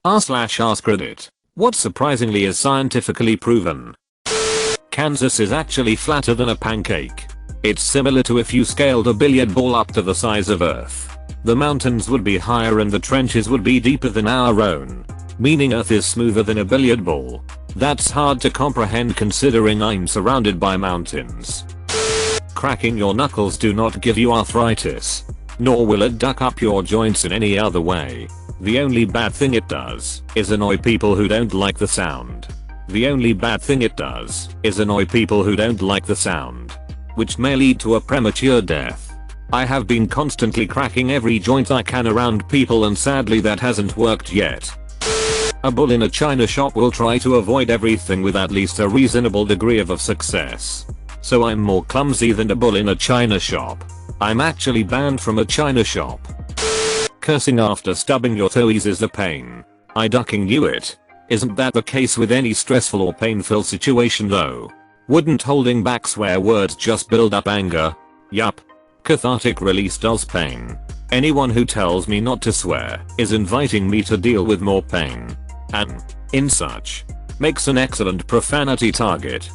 r/AskReddit. What surprisingly is scientifically proven? Kansas is actually flatter than a pancake. It's similar to if you scaled a billiard ball up to the size of Earth. The mountains would be higher and the trenches would be deeper than our own, meaning Earth is smoother than a billiard ball. That's hard to comprehend considering I'm surrounded by mountains. Cracking your knuckles do not give you arthritis, nor will it duck up your joints in any other way. The only bad thing it does is annoy people who don't like the sound. The only bad thing it does is annoy people who don't like the sound, which may lead to a premature death. I have been constantly cracking every joint I can around people and sadly that hasn't worked yet. A bull in a china shop will try to avoid everything with at least a reasonable degree of success. So I'm more clumsy than a bull in a china shop. I'm actually banned from a china shop. Cursing after stubbing your toes is a pain. I ducking knew it. Isn't that the case with any stressful or painful situation though? Wouldn't holding back swear words just build up anger? Yup. Cathartic release does pain. Anyone who tells me not to swear is inviting me to deal with more pain. And, in such, makes an excellent profanity target.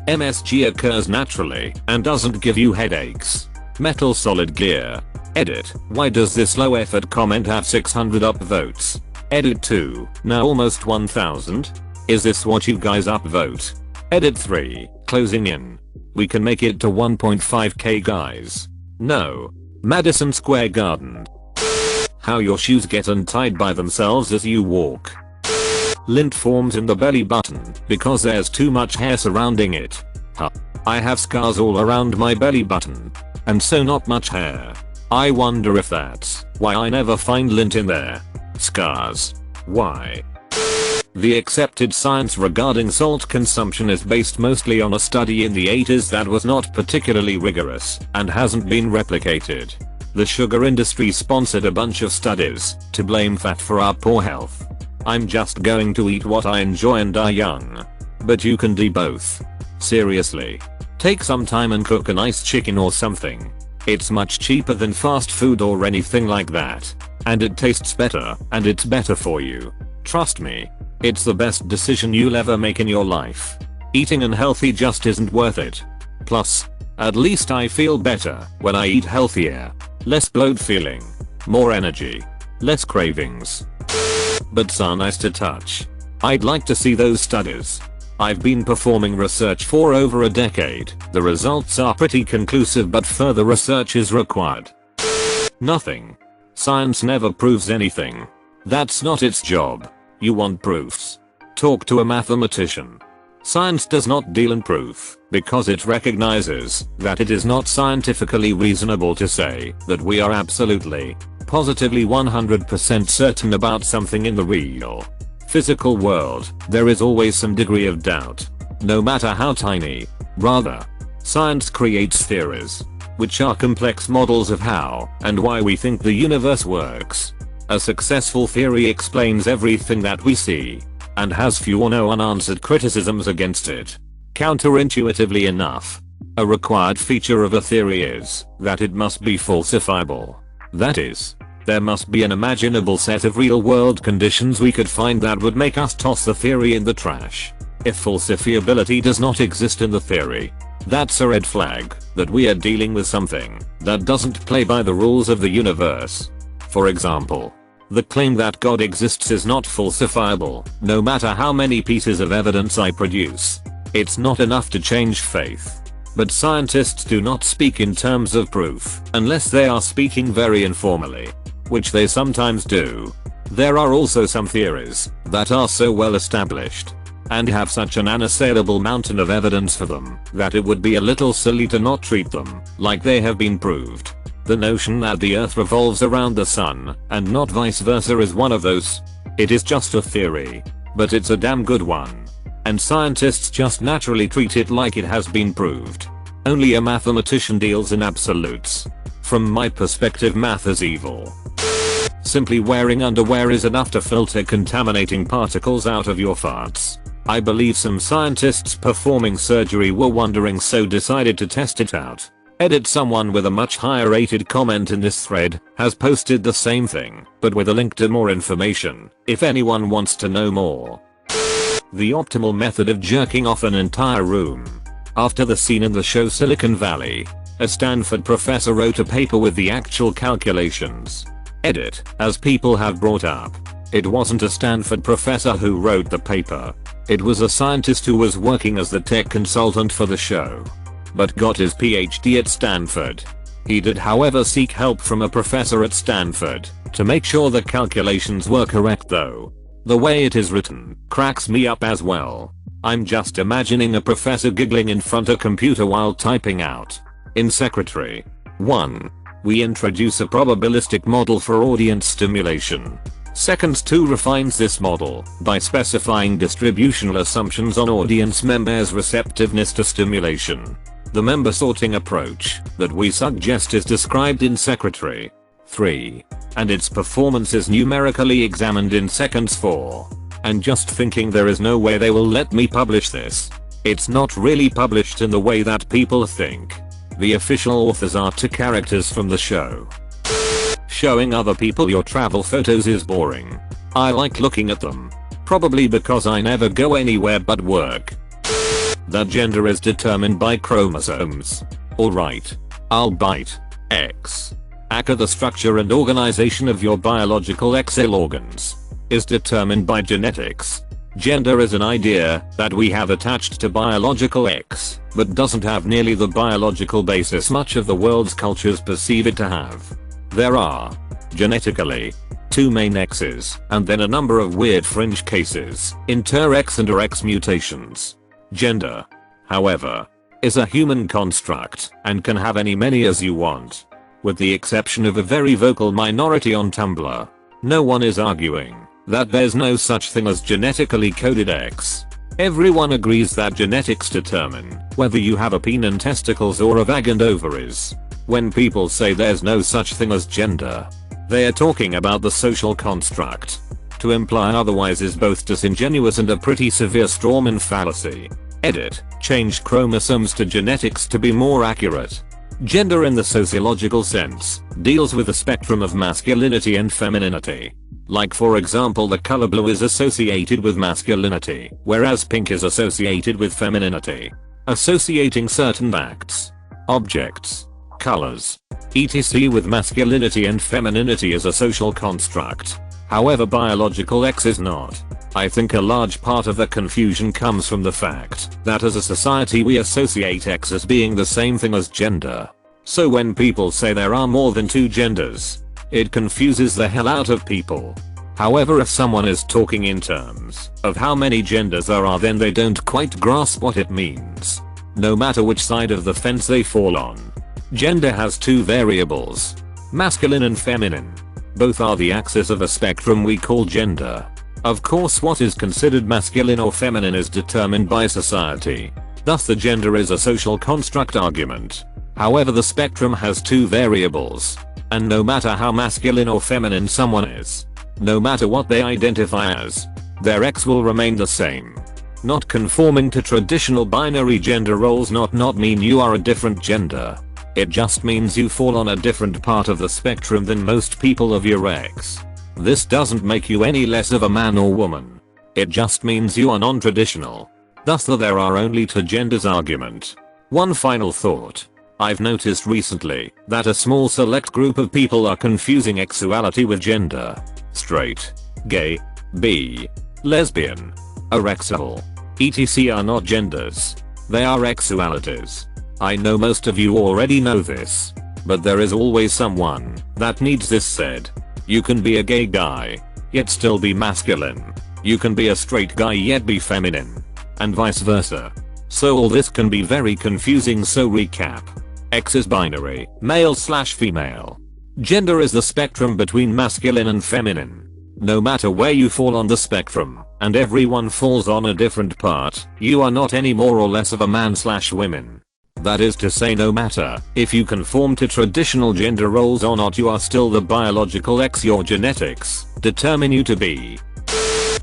MSG occurs naturally and doesn't give you headaches. Metal Solid Gear. Edit. Why does this low effort comment have 600 upvotes? Edit 2. Now almost 1000? Is this what you guys upvote? Edit 3. Closing in. We can make it to 1.5k guys. No. Madison Square Garden. How your shoes get untied by themselves as you walk. Lint forms in the belly button because there's too much hair surrounding it. Huh. I have scars all around my belly button. And so not much hair. I wonder if that's why I never find lint in there. Scars. Why? The accepted science regarding salt consumption is based mostly on a study in the 80s that was not particularly rigorous and hasn't been replicated. The sugar industry sponsored a bunch of studies to blame fat for our poor health. I'm just going to eat what I enjoy and die young. But you can do both. Seriously. Take some time and cook a nice chicken or something. It's much cheaper than fast food or anything like that. And it tastes better and it's better for you. Trust me. It's the best decision you'll ever make in your life. Eating unhealthy just isn't worth it. Plus, at least I feel better when I eat healthier. Less bloat feeling. More energy. Less cravings. But so nice to touch. I'd like to see those studies. I've been performing research for over a decade. The results are pretty conclusive but further research is required. Nothing. Science never proves anything. That's not its job. You want proofs? Talk to a mathematician. Science does not deal in proof because it recognizes that it is not scientifically reasonable to say that we are absolutely, positively 100% certain about something in the real, physical world. There is always some degree of doubt, no matter how tiny. Rather, science creates theories, which are complex models of how and why we think the universe works. A successful theory explains everything that we see and has few or no unanswered criticisms against it. Counterintuitively enough, a required feature of a theory is that it must be falsifiable. That is, there must be an imaginable set of real-world conditions we could find that would make us toss the theory in the trash. If falsifiability does not exist in the theory, that's a red flag that we are dealing with something that doesn't play by the rules of the universe. For example, the claim that God exists is not falsifiable, no matter how many pieces of evidence I produce. It's not enough to change faith. But scientists do not speak in terms of proof unless they are speaking very informally, which they sometimes do. There are also some theories that are so well established and have such an unassailable mountain of evidence for them that it would be a little silly to not treat them like they have been proved. The notion that the earth revolves around the sun and not vice versa is one of those. It is just a theory, but it's a damn good one. And scientists just naturally treat it like it has been proved. Only a mathematician deals in absolutes. From my perspective, math is evil. Simply wearing underwear is enough to filter contaminating particles out of your farts. I believe some scientists performing surgery were wondering so decided to test it out. Edit. Someone with a much higher rated comment in this thread has posted the same thing, but with a link to more information, if anyone wants to know more. The optimal method of jerking off an entire room. After the scene in the show Silicon Valley, a Stanford professor wrote a paper with the actual calculations. Edit. As people have brought up, it wasn't a Stanford professor who wrote the paper. It was a scientist who was working as the tech consultant for the show, but got his PhD at Stanford. He did however seek help from a professor at Stanford to make sure the calculations were correct though. The way it is written cracks me up as well. I'm just imagining a professor giggling in front of a computer while typing out. In Secretary 1. We introduce a probabilistic model for audience stimulation. Seconds 2 refines this model by specifying distributional assumptions on audience members' receptiveness to stimulation. The member sorting approach that we suggest is described in Secretary 3, and its performance is numerically examined in Seconds 4. And just thinking there is no way they will let me publish this. It's not really published in the way that people think. The official authors are 2 characters from the show. Showing other people your travel photos is boring. I like looking at them. Probably because I never go anywhere but work. That gender is determined by chromosomes. Alright. I'll bite. X. Aka. The structure and organization of your biological exhale organs is determined by genetics. Gender is an idea that we have attached to biological X, but doesn't have nearly the biological basis much of the world's cultures perceive it to have. There are, genetically, 2 main X's, and then a number of weird fringe cases, inter-X and X mutations. Gender, however, is a human construct and can have many as you want. With the exception of a very vocal minority on Tumblr, no one is arguing that there's no such thing as genetically coded X. Everyone agrees that genetics determine whether you have a peen and testicles or a vag and ovaries. When people say there's no such thing as gender, they are talking about the social construct. To imply otherwise is both disingenuous and a pretty severe strawman fallacy. Edit. Change chromosomes to genetics to be more accurate. Gender in the sociological sense deals with the spectrum of masculinity and femininity. Like for example the color blue is associated with masculinity, whereas pink is associated with femininity. Associating certain acts, objects, colors, etc. with masculinity and femininity is a social construct. However, biological X is not. I think a large part of the confusion comes from the fact that as a society we associate X as being the same thing as gender. So when people say there are more than 2 genders, it confuses the hell out of people. However, if someone is talking in terms of how many genders there are, then they don't quite grasp what it means. No matter which side of the fence they fall on. Gender has 2 variables, masculine and feminine. Both are the axis of a spectrum we call gender. Of course, what is considered masculine or feminine is determined by society. Thus the gender is a social construct argument. However, the spectrum has 2 variables, and no matter how masculine or feminine someone is, no matter what they identify as, their X will remain the same. Not conforming to traditional binary gender roles not mean you are a different gender. It just means you fall on a different part of the spectrum than most people of your X. This doesn't make you any less of a man or woman. It just means you are non-traditional. Thus there are only 2 genders argument. One final thought. I've noticed recently that a small select group of people are confusing sexuality with gender. Straight, gay, bi, lesbian, asexual, etc. are not genders. They are sexualities. I know most of you already know this, but there is always someone that needs this said. You can be a gay guy, yet still be masculine. You can be a straight guy yet be feminine, and vice versa. So all this can be very confusing, so recap. X is binary, male/female. Gender is the spectrum between masculine and feminine. No matter where you fall on the spectrum, and everyone falls on a different part, you are not any more or less of a man/woman. That is to say, no matter if you conform to traditional gender roles or not, you are still the biological X your genetics determine you to be.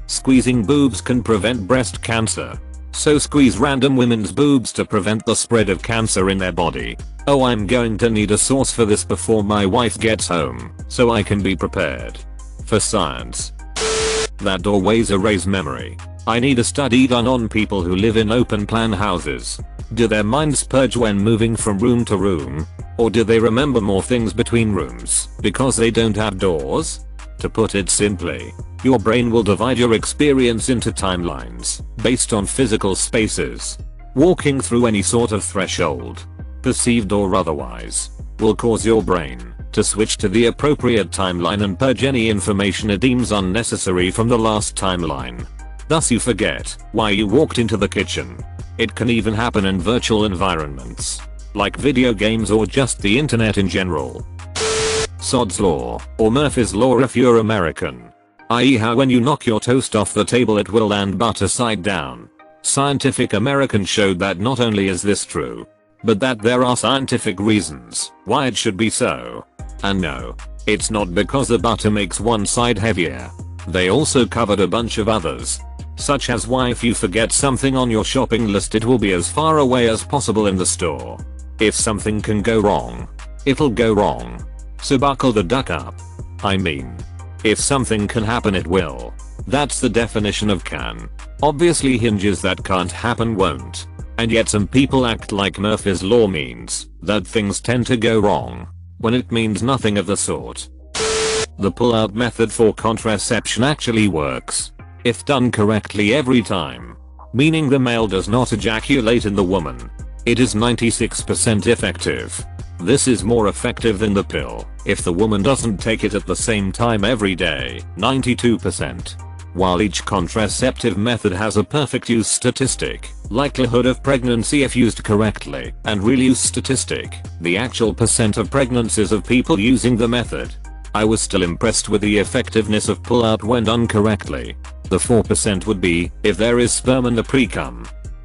Squeezing boobs can prevent breast cancer. So squeeze random women's boobs to prevent the spread of cancer in their body. Oh, I'm going to need a source for this before my wife gets home, so I can be prepared. For science. That always erases memory. I need a study done on people who live in open plan houses. Do their minds purge when moving from room to room? Or do they remember more things between rooms because they don't have doors? To put it simply, your brain will divide your experience into timelines based on physical spaces. Walking through any sort of threshold, perceived or otherwise, will cause your brain to switch to the appropriate timeline and purge any information it deems unnecessary from the last timeline. Thus you forget why you walked into the kitchen. It can even happen in virtual environments, like video games or just the internet in general. Sod's Law, or Murphy's Law if you're American. I.e. how when you knock your toast off the table it will land butter side down. Scientific American showed that not only is this true, but that there are scientific reasons why it should be so. And no, it's not because the butter makes one side heavier. They also covered a bunch of others, such as why if you forget something on your shopping list it will be as far away as possible in the store. If something can go wrong, it'll go wrong. So buckle the duck up. I mean, if something can happen it will. That's the definition of can. Obviously hinges that can't happen won't. And yet some people act like Murphy's Law means that things tend to go wrong, when it means nothing of the sort. The pull-out method for contraception actually works, if done correctly every time. Meaning the male does not ejaculate in the woman. It is 96% effective. This is more effective than the pill if the woman doesn't take it at the same time every day, 92%. While each contraceptive method has a perfect use statistic, likelihood of pregnancy if used correctly, and real use statistic, the actual percent of pregnancies of people using the method, I was still impressed with the effectiveness of pull-out when done correctly. The 4% would be if there is sperm in the pre-cum.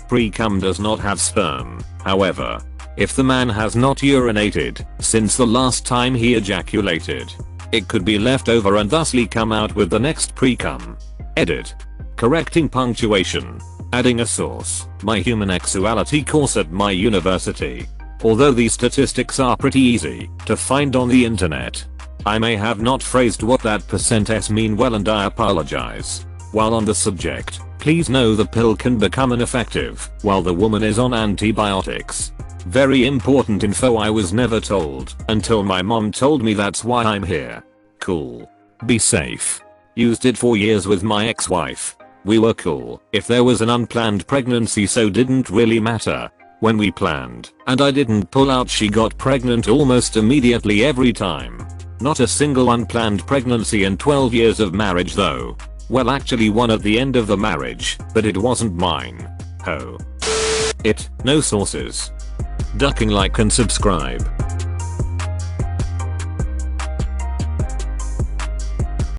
Pre-cum does not have sperm, however. If the man has not urinated since the last time he ejaculated, it could be left over and thusly come out with the next pre-cum. Edit. Correcting punctuation. Adding a source. My human sexuality course at my university. Although these statistics are pretty easy to find on the internet, I may have not phrased what that %s mean well and I apologize. While on the subject, please know the pill can become ineffective while the woman is on antibiotics. Very important info I was never told until my mom told me, that's why I'm here. Cool. Be safe. Used it for years with my ex-wife. We were cool if there was an unplanned pregnancy, so didn't really matter when we planned, and I didn't pull out. She got pregnant almost immediately every time. Not a single unplanned pregnancy in 12 years of marriage though. Well, actually one at the end of the marriage, but it wasn't mine. Ho. It. No sources. Ducking like and subscribe.